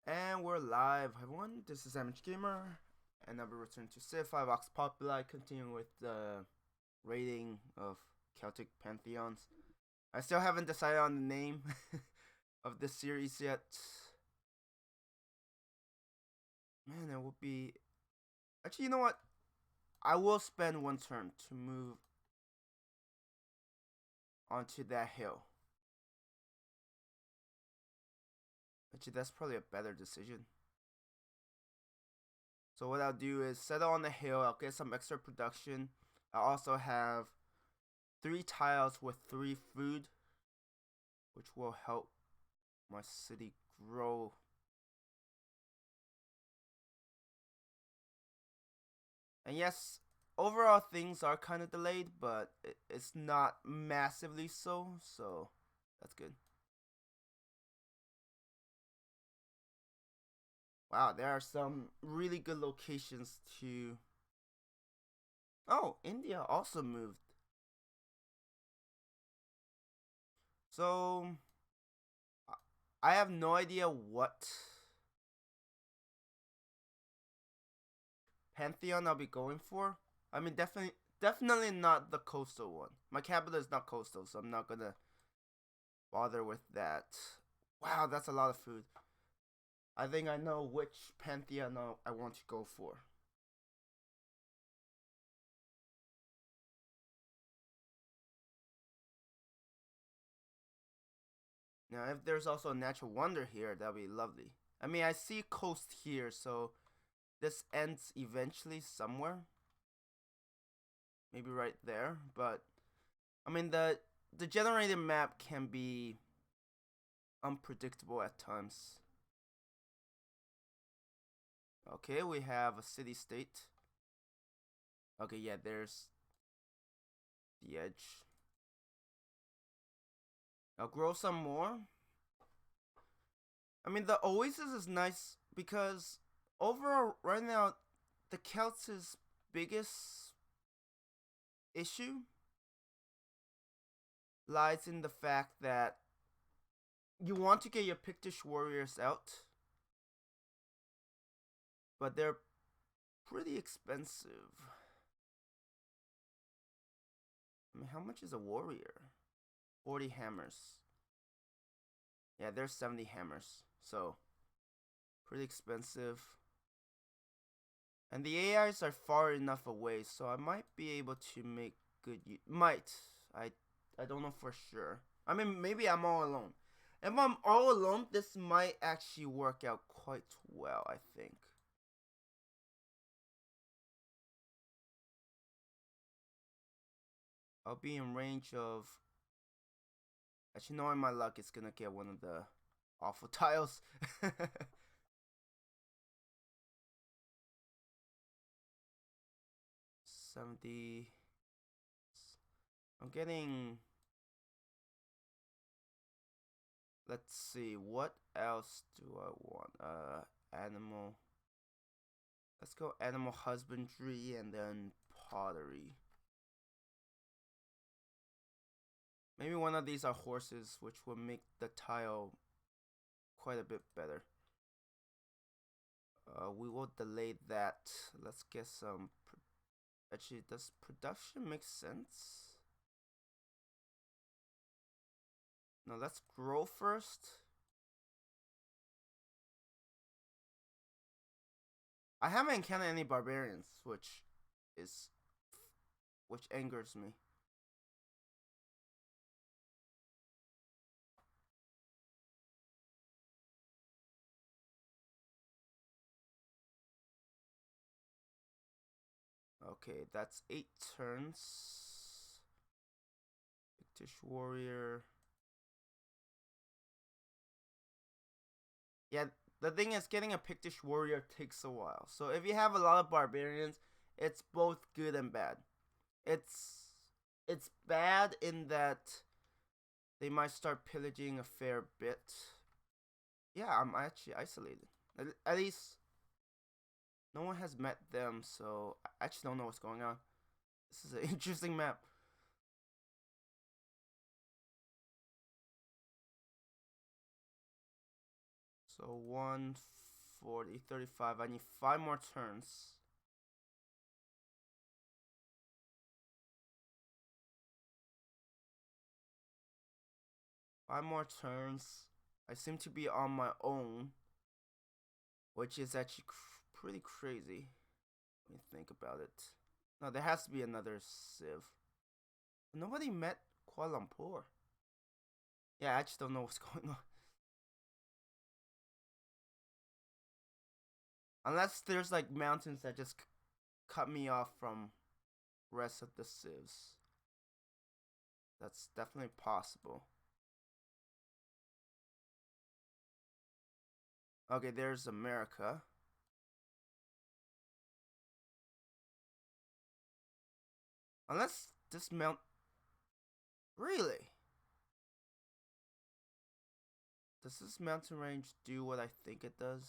And we're live, everyone. This is Damage Gamer, and I'll be returning to Sci-Fi Vox Populi, continuing with the rating of Celtic Pantheons. I still haven't decided on the name of this series yet. Man, it would be... Actually, you know what? I will spend one turn to move onto that hill. Actually, that's probably a better decision. So what I'll do is settle on the hill. I'll get some extra production. I also have 3 tiles with 3 food, which will help my city grow. And yes, overall things are kind of delayed, but it's not massively so that's good. Wow, there are some really good locations to... Oh, India also moved. So, I have no idea what Pantheon I'll be going for. I mean, definitely not the coastal one. My capital is not coastal, so I'm not gonna bother with that. Wow, that's a lot of food. I think I know which Pantheon I want to go for. Now, if there's also a natural wonder here, that'd be lovely. I mean, I see coast here, so this ends eventually somewhere. Maybe right there, but I mean the generated map can be unpredictable at times. Okay, we have a city state. Okay, yeah, there's the edge. I'll grow some more. I mean, the oasis is nice because overall, right now, the Celts' biggest issue lies in the fact that you want to get your Pictish warriors out, but they're pretty expensive. I mean, how much is a warrior? 40 hammers. Yeah, there's 70 hammers, so pretty expensive. And the AIs are far enough away, so I might be able to make good use. Might. I don't know for sure. I mean, maybe I'm all alone. If I'm all alone, this might actually work out quite well, I think. I'll be in range of... Actually, knowing my luck, it's gonna get one of the awful tiles. 70. I'm getting... Let's see, what else do I want? Animal. Let's go animal husbandry and then pottery. Maybe one of these are horses, which will make the tile quite a bit better. We will delay that. Let's get some... Actually, does production make sense? No, let's grow first. I haven't encountered any barbarians, which angers me. Okay, that's 8 turns. Pictish warrior. Yeah, the thing is, getting a Pictish warrior takes a while. So if you have a lot of barbarians, it's both good and bad. It's bad in that they might start pillaging a fair bit. Yeah, I'm actually isolated. At least no one has met them, so I actually don't know what's going on. This is an interesting map. So 140, 35. I need 5 more turns. Five more turns. I seem to be on my own, which is actually pretty crazy. Let me think about it. No, there has to be another Civ. Nobody met Kuala Lumpur. Yeah, I just don't know what's going on. Unless there's like mountains that just cut me off from rest of the Civs. That's definitely possible. Okay, there's America. Unless this mount... Really? Does this mountain range do what I think it does?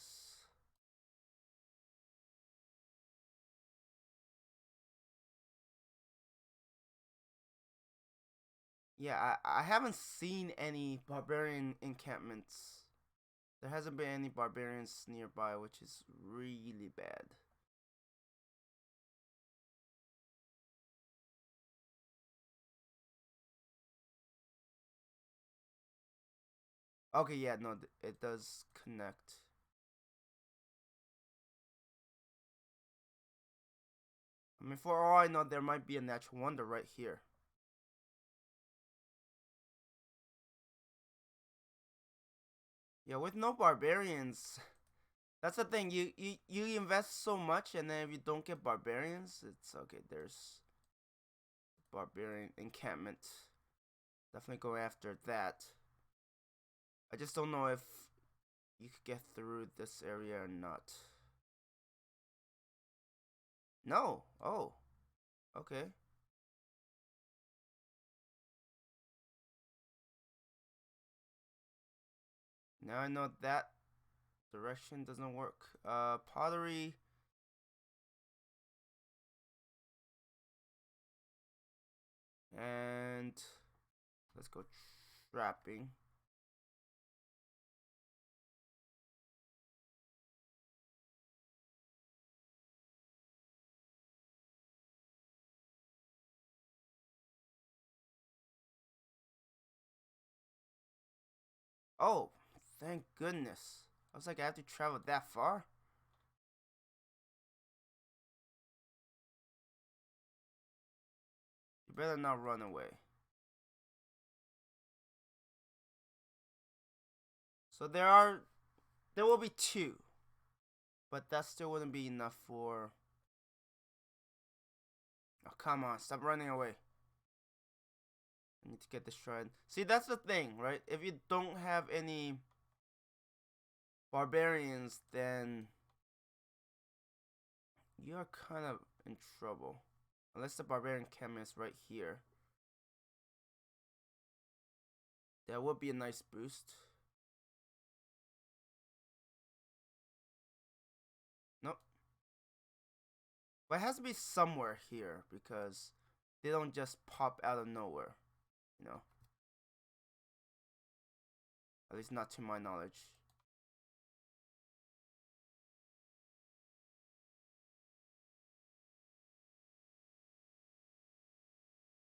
Yeah, I haven't seen any barbarian encampments. There hasn't been any barbarians nearby, which is really bad. Okay, yeah, no, it does connect. I mean, for all I know, there might be a natural wonder right here. Yeah, with no barbarians, that's the thing. You invest so much, and then if you don't get barbarians, it's okay. There's barbarian encampment. Definitely go after that. I just don't know if you could get through this area or not. No. Oh. Okay. Now I know that direction doesn't work. Pottery. And let's go trapping. Oh, thank goodness. I was like, I have to travel that far? You better not run away. So there will be 2. But that still wouldn't be enough for... Oh, come on, stop running away. I need to get this shrine. See, that's the thing, right? If you don't have any barbarians, then you're kind of in trouble. Unless the barbarian camp is right here. That would be a nice boost. Nope. But it has to be somewhere here because they don't just pop out of nowhere, you know. At least not to my knowledge.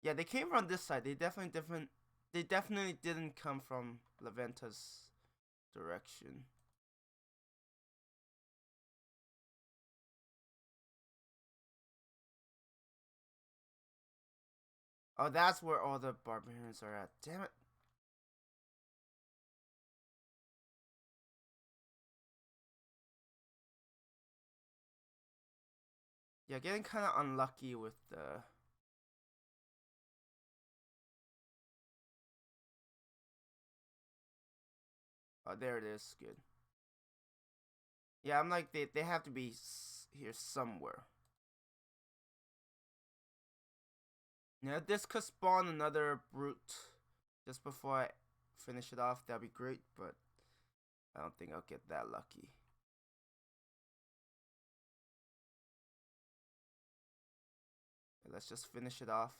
Yeah, they came from this side. They definitely didn't come from Leventa's direction. Oh, that's where all the barbarians are at. Damn it. Yeah, getting kind of unlucky with the... Oh, there it is. Good. Yeah, I'm like, they have to be here somewhere. Now, this could spawn another brute just before I finish it off. That'd be great, but I don't think I'll get that lucky. Let's just finish it off.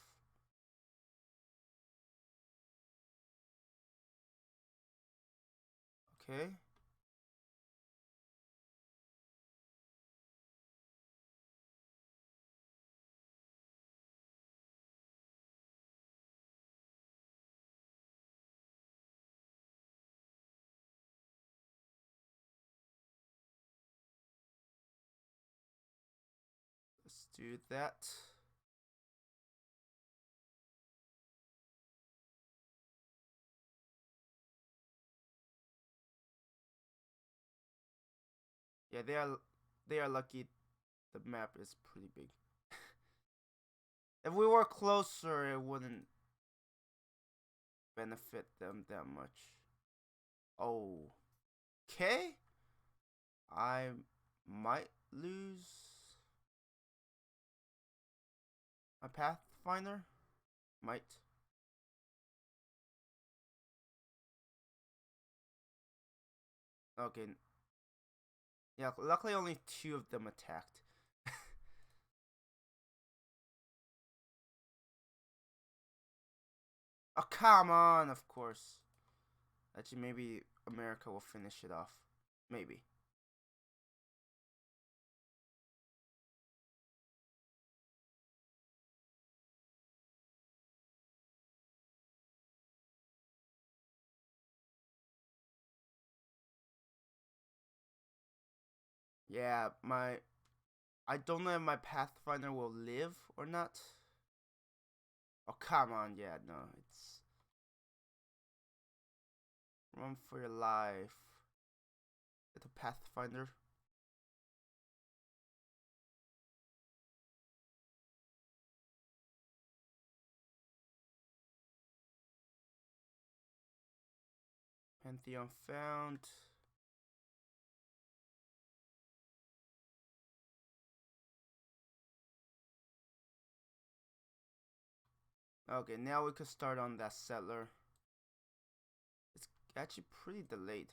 Okay. do that. Yeah, they are lucky. The map is pretty big. If we were closer, it wouldn't benefit them that much. Oh, okay. I might lose my Pathfinder. Might. Okay. Yeah, luckily only 2 of them attacked. Oh, come on, of course. Actually, maybe America will finish it off. Maybe. Yeah, I don't know if my Pathfinder will live or not. Oh, come on. Yeah, no, it's run for your life. Get a Pathfinder. Pantheon found. Okay, now we could start on that settler. It's actually pretty delayed.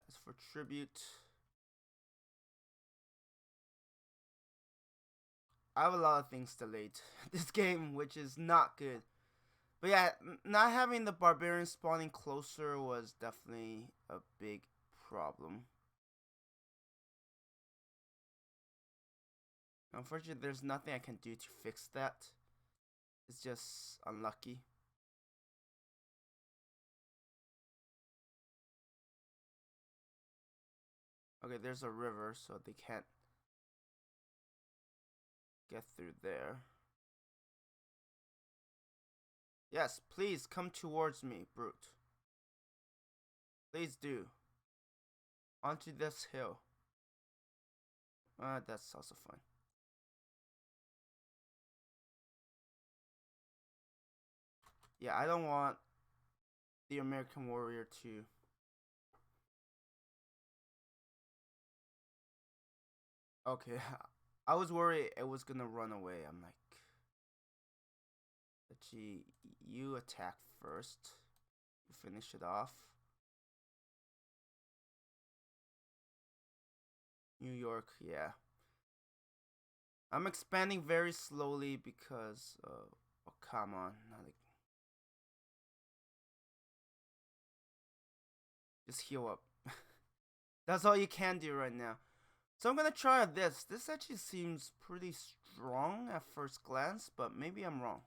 As for tribute, I have a lot of things delayed this game, which is not good. But yeah, not having the barbarian spawning closer was definitely a big problem. Unfortunately, there's nothing I can do to fix that. It's just unlucky. Okay, there's a river, so they can't get through there. Yes, please come towards me, brute. Please do. Onto this hill. That's also fine. Yeah, I don't want the American warrior to. Okay, I was worried it was gonna run away. I'm like, gee, you attack first. You finish it off. New York, yeah. I'm expanding very slowly because, oh, come on. Just heal up. That's all you can do right now. So I'm gonna try this. This actually seems pretty strong at first glance, but maybe I'm wrong.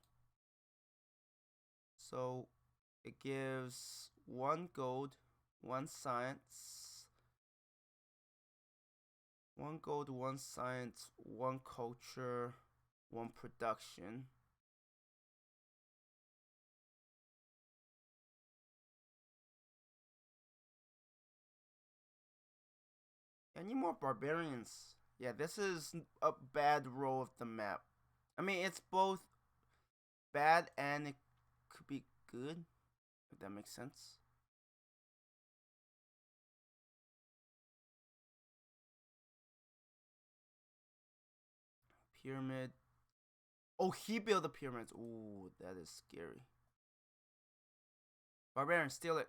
So it gives 1 gold, 1 science, 1 gold, 1 science, 1 culture, 1 production. I need more barbarians. Yeah, this is a bad row of the map. I mean, it's both bad and it could be good, if that makes sense. Pyramid. Oh, he built the pyramids. Ooh, that is scary. Barbarian, steal it.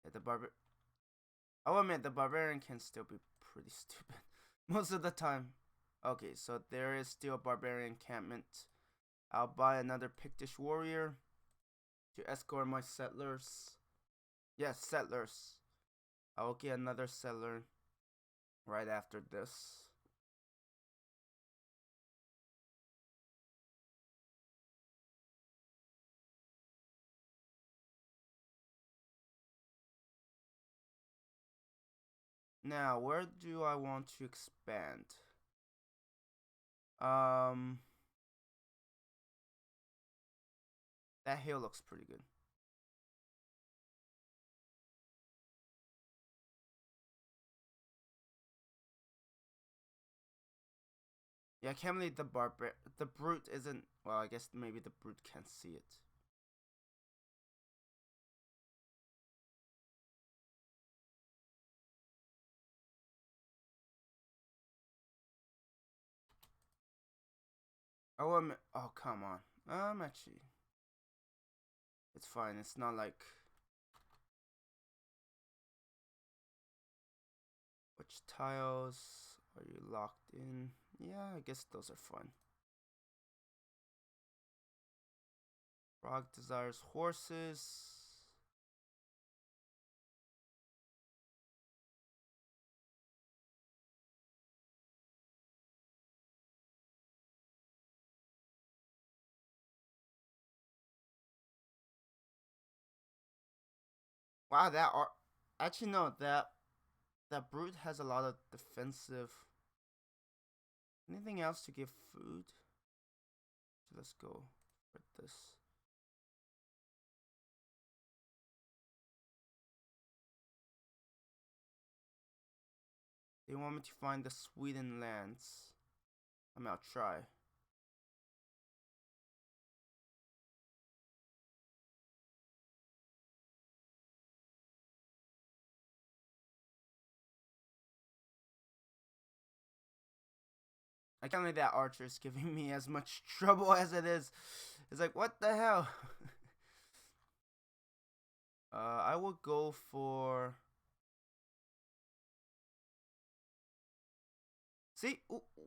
Yeah, I'll admit, the barbarian can still be pretty stupid most of the time. Okay, so there is still a barbarian encampment. I'll buy another Pictish warrior to escort my settlers. Yes, settlers. I will get another settler right after this. Now, where do I want to expand? Um, that hill looks pretty good. Yeah, I can't believe the brute isn't. Well, I guess maybe the brute can't see it. Oh, oh, come on. Actually, it's fine. It's not like. Which tiles are you locked in? Yeah, I guess those are fine. Frog desires horses. Wow, that are actually no that brute has a lot of defensive. Anything else to give food? So let's go for this. They want me to find the Sweden lands. I mean, I'll try. I can't believe that archer is giving me as much trouble as it is. It's like, what the hell? I will go for. See,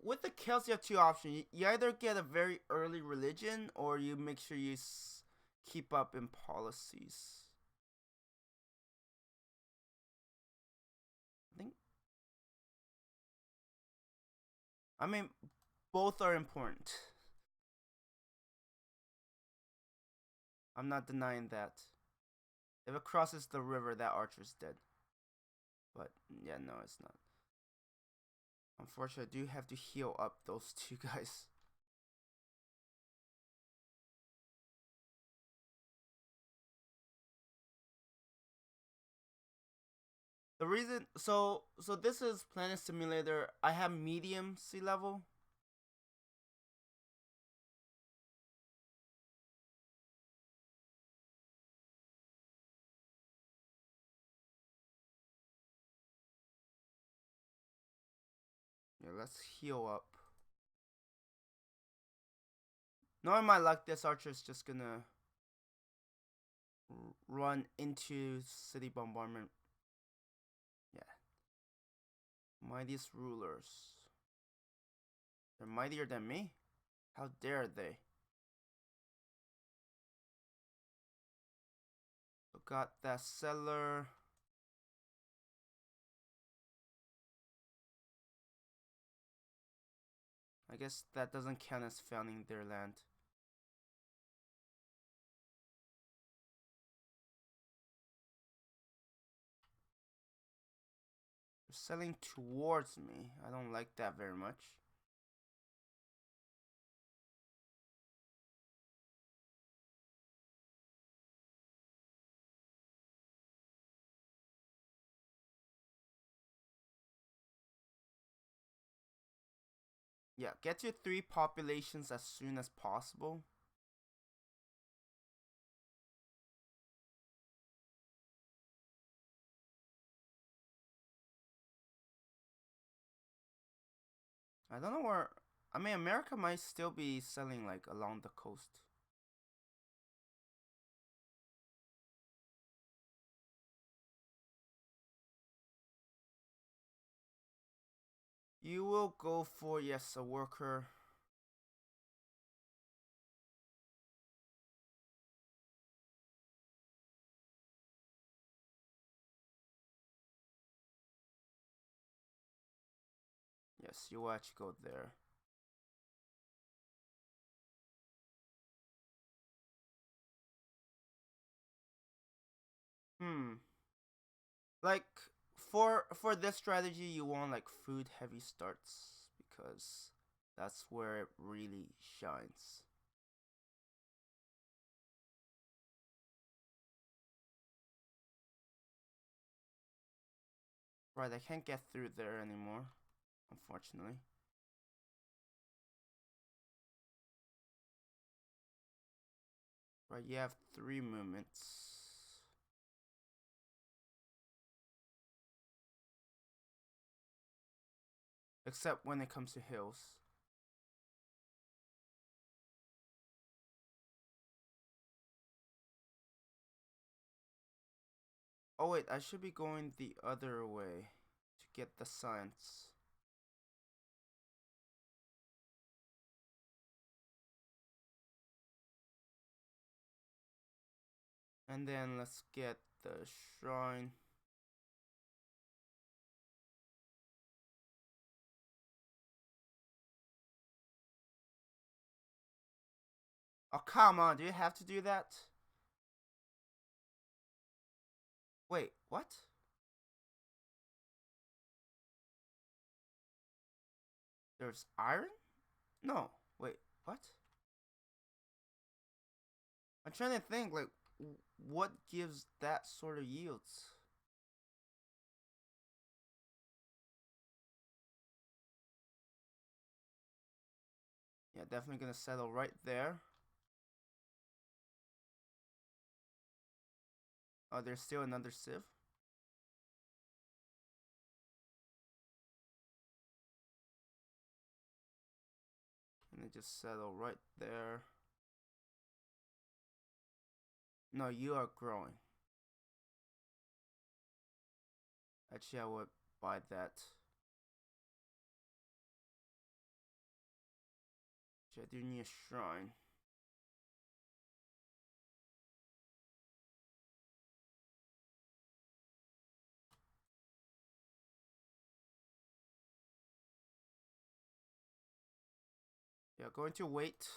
with the Celts, you have two options. You either get a very early religion, or you make sure you keep up in policies. I think. I mean, both are important. I'm not denying that. If it crosses the river, that archer's dead. But yeah, no, it's not. Unfortunately, I do have to heal up those two guys. The reason, so this is Planet Simulator. I have medium sea level. Yeah, let's heal up. Knowing my luck, this archer is just gonna run into city bombardment. Yeah. Mightiest rulers. They're mightier than me? How dare they? So got that settler. I guess that doesn't count as founding their land. They're selling towards me. I don't like that very much. Yeah, get your 3 populations as soon as possible. I don't know where. I mean, America might still be selling like along the coast. You will go for, yes, a worker. Yes, you will actually go there. Hmm. Like, for this strategy, you want like food heavy starts because that's where it really shines. Right, I can't get through there anymore, unfortunately. Right, you have 3 movements. Except when it comes to hills. Oh wait, I should be going the other way to get the science. And then let's get the shrine. Oh, come on, do you have to do that? Wait, what? There's iron? No, wait, what? I'm trying to think, like, what gives that sort of yields? Yeah, definitely gonna settle right there. Oh, there's still another sieve. And then just settle right there. No, you are growing. Actually, I would buy that. Actually, I do need a shrine. Yeah, going to wait.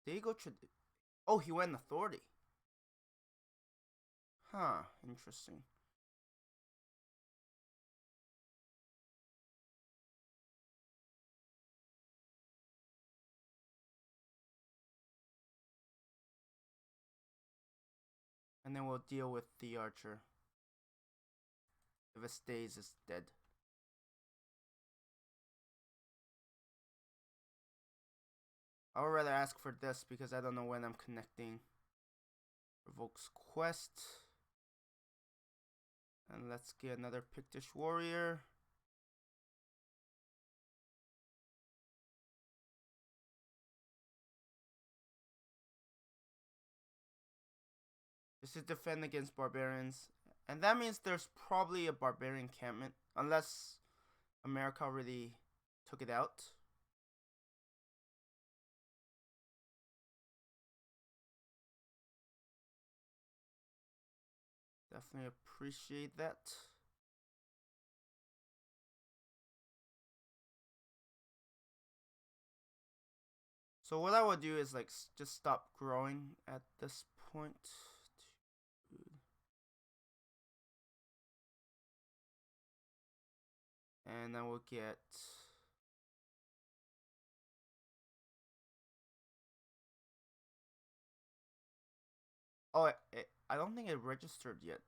Did he go oh, he went authority. Huh, interesting. And then we'll deal with the archer. If it stays, it's dead. I would rather ask for this because I don't know when I'm connecting. Revokes quest. And let's get another Pictish warrior. This is defend against barbarians. And that means there's probably a barbarian encampment. Unless America really took it out. Definitely appreciate that. So what I would do is like just stop growing at this point. And I will get oh, I don't think it registered yet.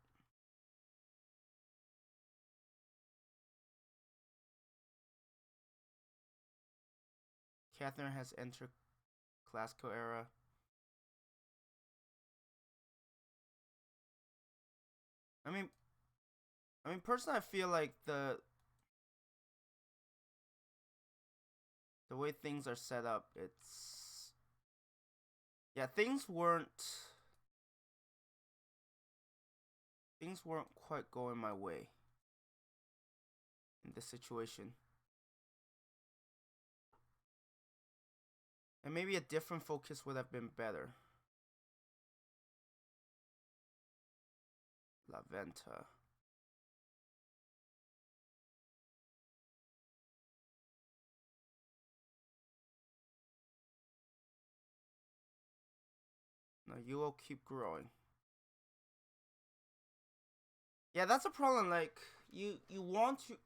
Catherine has entered classical era. I mean, personally, I feel like the way things are set up, it's yeah, things weren't quite going my way in this situation. And maybe a different focus would have been better. La Venta. No, you will keep growing. Yeah, that's a problem. Like you want to.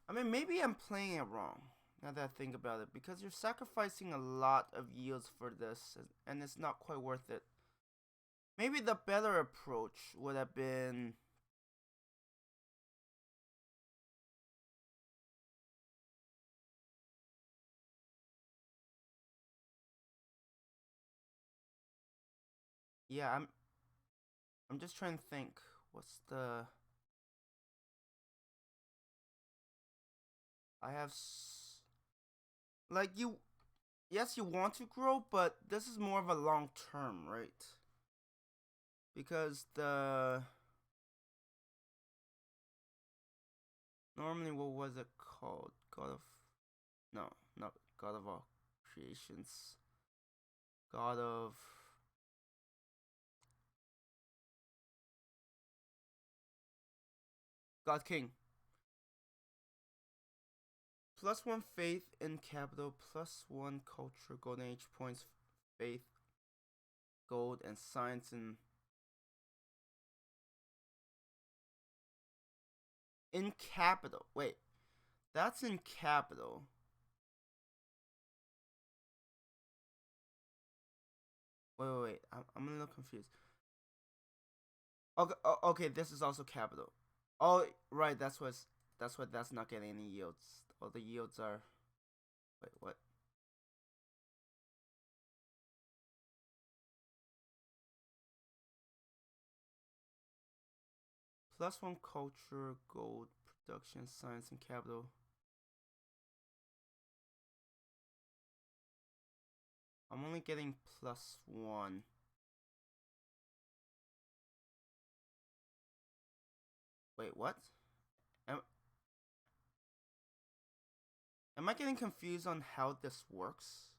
I mean, maybe I'm playing it wrong. Now that I think about it, because you're sacrificing a lot of yields for this, and it's not quite worth it. Maybe the better approach would have been. Yeah, I'm just trying to think. What's the? I have like you. Yes, you want to grow, but this is more of a long term, right? Because the normally what was it called? God of no, not God of all creations. God of God King. +1 faith in capital, +1 culture, golden age points, faith, gold, and science in capital. Wait, that's in capital. Wait. I'm a little confused. Okay, okay, this is also capital. Oh, right. That's not getting any yields. All the yields are. Wait, what? +1 culture, gold, production, science, and capital. I'm only getting +1. Wait, what? Am, am I getting confused on how this works?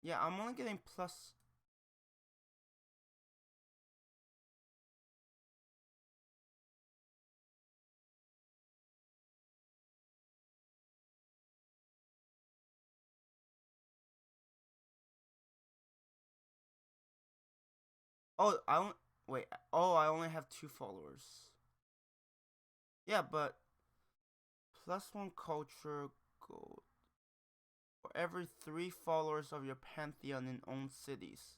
Yeah, I'm only getting plus. Oh, I don't. Wait. Oh, I only have 2 followers. Yeah, but +1 culture gold for every 3 followers of your Pantheon in own cities.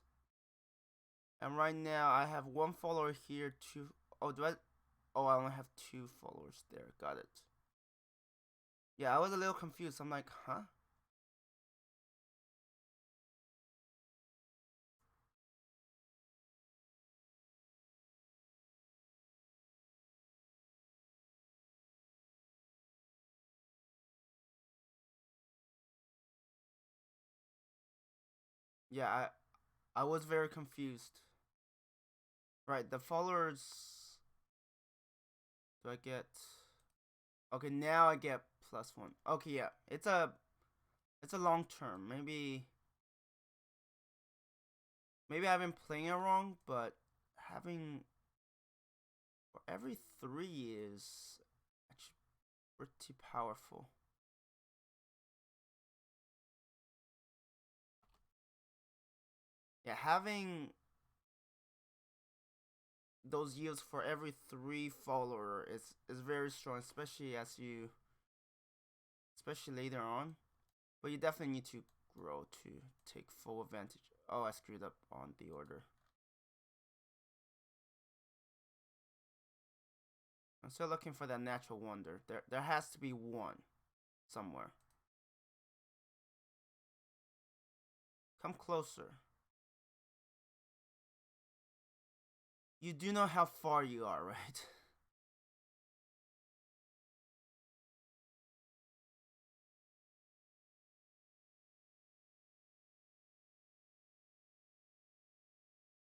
And right now I have 1 follower here, two. Oh, do I? Oh, I only have 2 followers there. Got it. Yeah, I was a little confused. I'm like, huh? Yeah, I was very confused. Right, the followers. Do I get? Okay, now I get +1. Okay, yeah, it's a long term. Maybe I've been playing it wrong, but having for every 3 is actually pretty powerful. Yeah, having those yields for every 3 follower is very strong, especially later on. But you definitely need to grow to take full advantage. Oh, I screwed up on the order. I'm still looking for that natural wonder. There has to be one somewhere. Come closer. You do know how far you are, right?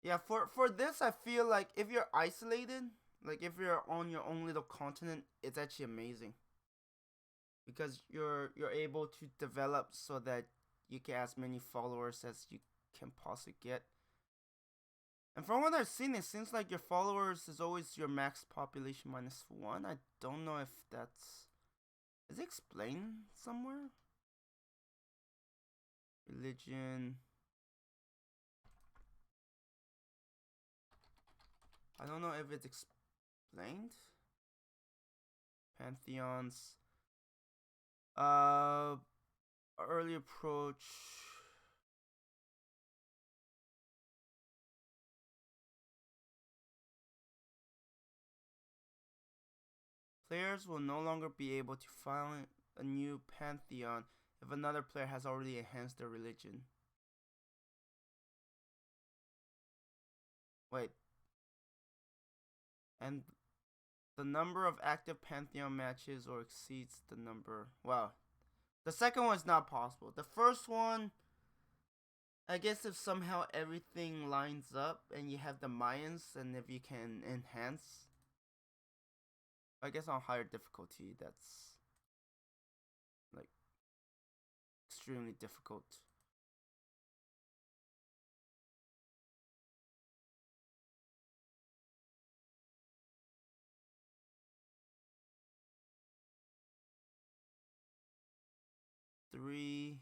Yeah, for this I feel like if you're isolated, like if you're on your own little continent, it's actually amazing. Because you're able to develop so that you get as many followers as you can possibly get. And from what I've seen, it seems like your followers is always your max population -1. I don't know if that's is it explained somewhere? Religion. I don't know if it's explained. Pantheons. Early approach. Players will no longer be able to find a new pantheon if another player has already enhanced their religion. Wait. And the number of active pantheon matches or exceeds the number. Well, the second one is not possible. The first one, I guess if somehow everything lines up and you have the Mayans and if you can enhance. I guess on higher difficulty, that's like extremely difficult. Three.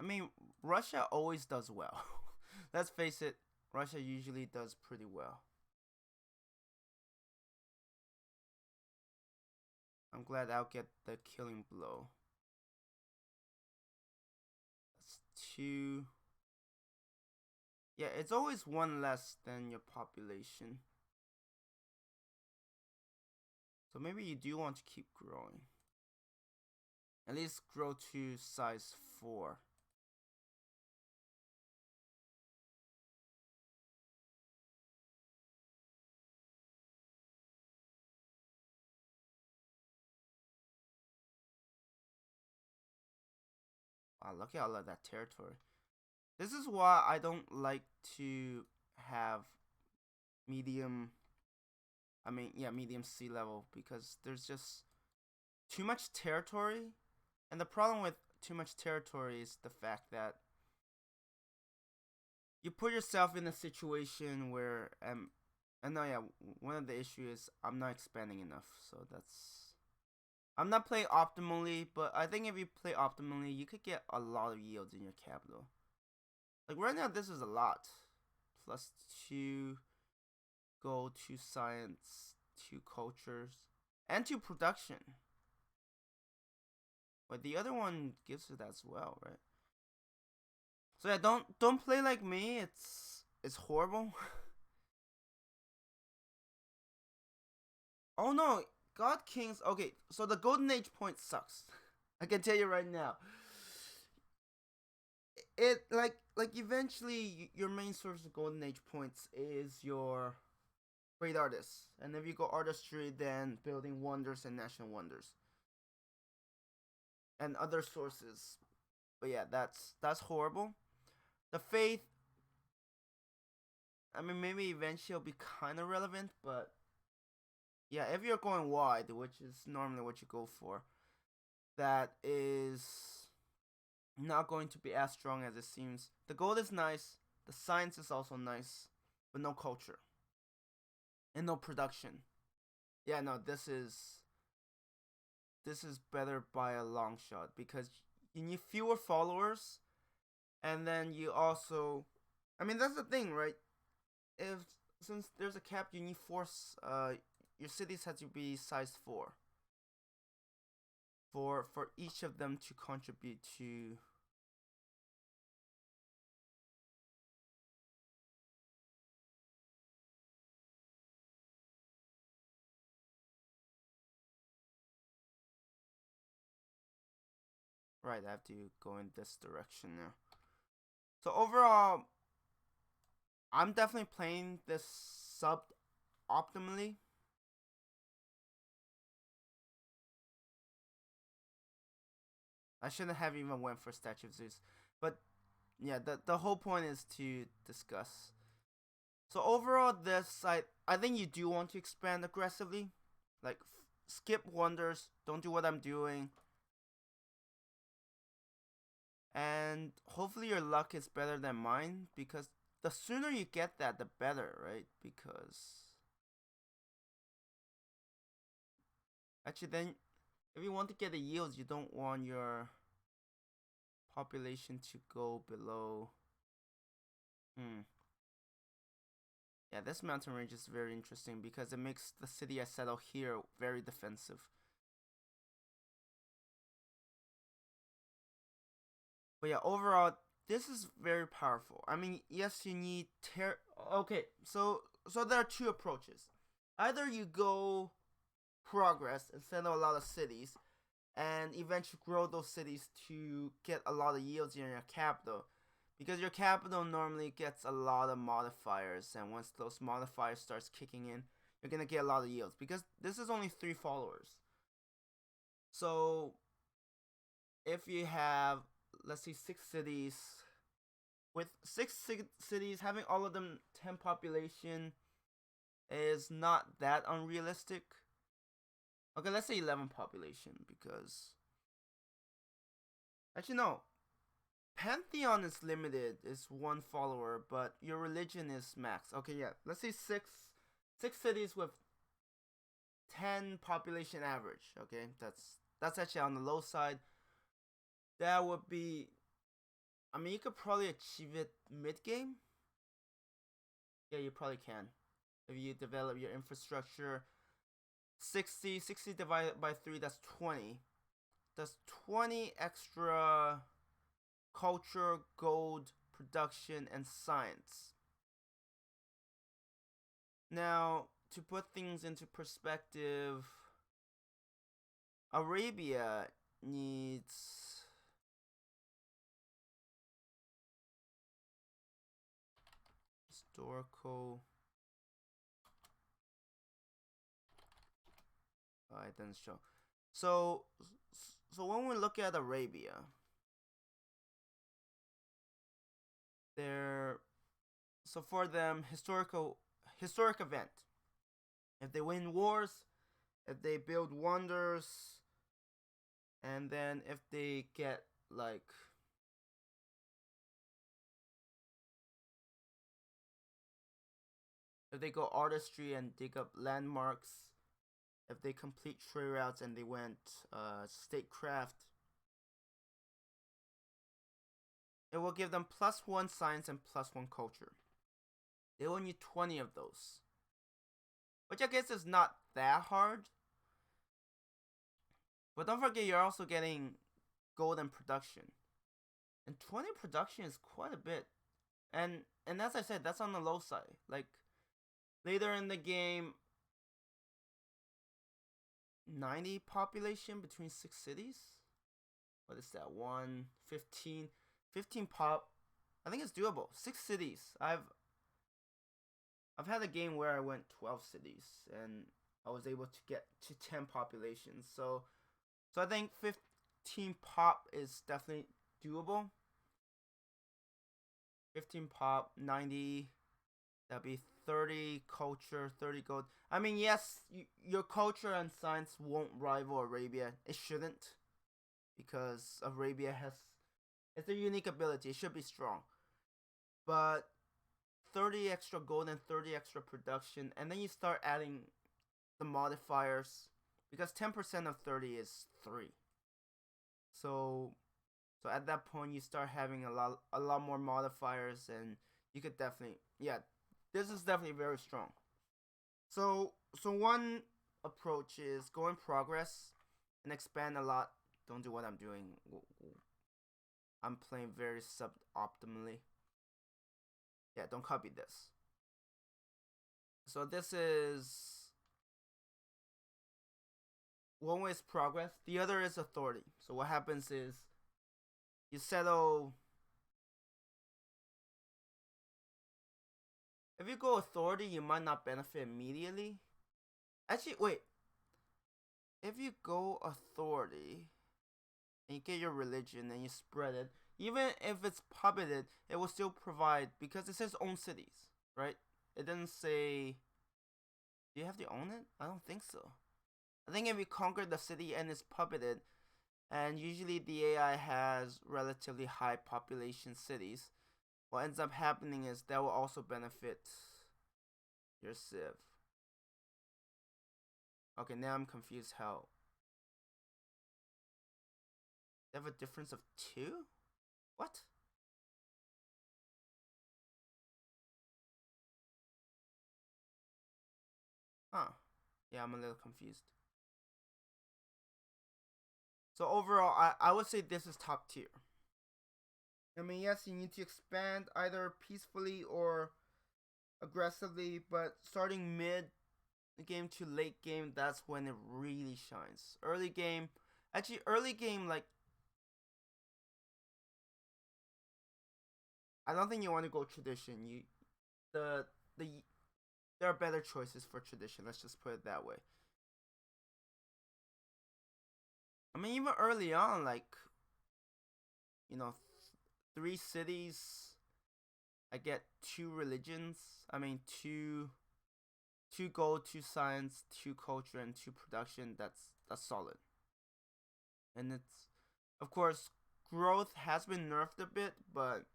I mean, Russia always does well. Let's face it, Russia usually does pretty well. I'm glad I'll get the killing blow. That's 2. Yeah, it's always 1 less than your population. So maybe you do want to keep growing. At least grow to size 4. Wow, look at all of that territory. This is why I don't like to have medium sea level, because there's just too much territory. And the problem with too much territory is the fact that you put yourself in a situation where one of the issues is I'm not expanding enough. So I'm not playing optimally, but I think if you play optimally, you could get a lot of yields in your capital. Like right now, this is a lot. +2 go to science, 2 cultures, and 2 production. But the other one gives it as well, right? So yeah, don't play like me. It's horrible. Oh no, God Kings. Okay, so the Golden Age point sucks. I can tell you right now. It like eventually your main source of Golden Age points is your great artists, and if you go artistry, then building wonders and national wonders, and other sources. But yeah, that's horrible. The faith. I mean, maybe eventually it'll be kind of relevant, but yeah, if you're going wide, which is normally what you go for, that is not going to be as strong as it seems. The gold is nice, the science is also nice, but no culture and no production. Yeah, no, this is better by a long shot, because you need fewer followers, and then you also, I mean, that's the thing, right? If Since there's a cap, you need your cities have to be size 4 for each of them to contribute to. Right, I have to go in this direction now. So overall, I'm definitely playing this sub optimally. I shouldn't have even went for Statue of Zeus, but yeah, the whole point is to discuss. So overall, this I think you do want to expand aggressively, like skip wonders, don't do what I'm doing, and hopefully your luck is better than mine, because the sooner you get that, the better, right? Because actually, then if you want to get the yields, you don't want your population to go below. Yeah, this mountain range is very interesting because it makes the city I settle here very defensive. But yeah, overall, this is very powerful. I mean, yes, you need Okay, so there are two approaches. Either you go progress and settle a lot of cities, and eventually grow those cities to get a lot of yields in your capital, because your capital normally gets a lot of modifiers, and once those modifiers starts kicking in, you're gonna get a lot of yields because this is only 3 followers. So if you have, let's see, 6 cities, with 6 cities, having all of them 10 population is not that unrealistic. Okay, let's say 11 population, because actually no, Pantheon is limited, is 1 follower, but your religion is max. Okay, yeah, let's say 6 cities with 10 population average. Okay, that's actually on the low side. That would be, I mean, you could probably achieve it mid game. Yeah, you probably can if you develop your infrastructure. 60 divided by 3, that's 20. That's 20 extra culture, gold, production, and science. Now, to put things into perspective, Arabia needs historical. It doesn't show. So when we look at Arabia, so for them, historic event. If they win wars, if they build wonders, and then if they get like if they go artistry and dig up landmarks, if they complete trade routes and they went statecraft, it will give them +1 science and +1 culture. They will need 20 of those, which I guess is not that hard. But don't forget, you're also getting gold and production, and 20 production is quite a bit. And as I said, that's on the low side. Like later in the game, 90 population between 6 cities. What is that? 15 pop. I think it's doable. 6 cities. I've had a game where I went 12 cities and I was able to get to 10 populations. So I think 15 pop is definitely doable. 15 pop, 90. That'd be 30 culture, 30 gold. I mean, yes, your culture and science won't rival Arabia. It shouldn't, because Arabia it's a unique ability. It should be strong. But 30 extra gold and 30 extra production, and then you start adding the modifiers, because 10% of 30 is 3. So at that point you start having a lot more modifiers, and you could definitely, yeah, this is definitely very strong. So one approach is go in progress and expand a lot. Don't do what I'm doing. I'm playing very suboptimally. Yeah, don't copy this. So this is, one way is progress, the other is authority. So what happens is you settle. If you go authority, you might not benefit immediately. Actually, wait. If you go authority and you get your religion and you spread it, even if it's puppeted, it will still provide, because it says own cities, right? It doesn't say, do you have to own it? I don't think so. I think if you conquer the city and it's puppeted, and usually the AI has relatively high population cities, what ends up happening is that will also benefit your civ. Okay, now I'm confused how. They have a difference of 2? What? Huh. Yeah, I'm a little confused. So overall, I would say this is top tier. I mean, yes, you need to expand either peacefully or aggressively, but starting mid game to late game, that's when it really shines. Early game, actually, early game, like, I don't think you want to go tradition. The the there are better choices for tradition. Let's just put it that way. I mean, even early on, like, you know, 3 cities. I get 2 religions. I mean, two gold, 2 science, 2 culture, and 2 production. That's solid. And it's, of course, growth has been nerfed a bit, but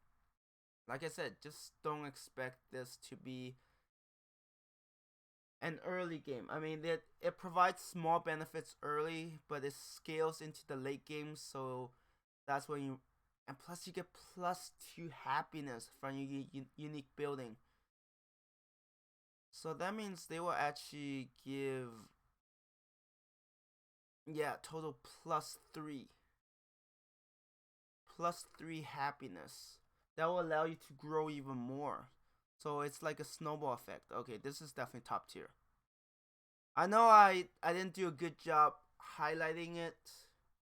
like I said, just don't expect this to be an early game. I mean, it provides small benefits early, but it scales into the late game, so that's when you. And plus, you get +2 happiness from your unique building. So that means they will actually give, yeah, total +3. +3 happiness. That will allow you to grow even more. So it's like a snowball effect. Okay, this is definitely top tier. I know I didn't do a good job highlighting it.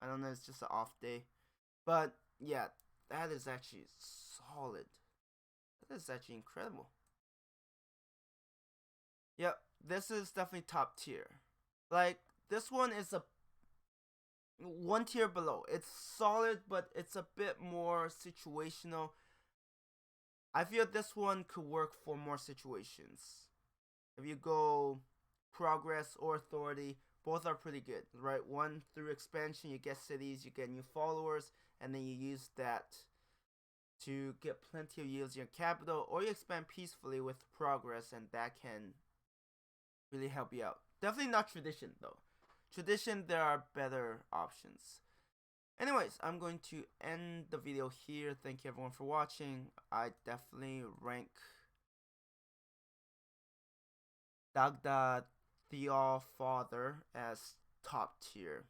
I don't know, it's just an off day. But yeah, that is actually solid. That is actually incredible. Yep, this is definitely top tier. Like, this one is a 1 tier below. It's solid, but it's a bit more situational. I feel this one could work for more situations. If you go progress or authority, both are pretty good, right? One, through expansion, you get cities, you get new followers, and then you use that to get plenty of yields in your capital, or you expand peacefully with progress, and that can really help you out. Definitely not tradition, though. Tradition, there are better options. Anyways, I'm going to end the video here. Thank you everyone for watching. I definitely rank Dagda Theall Father as top tier.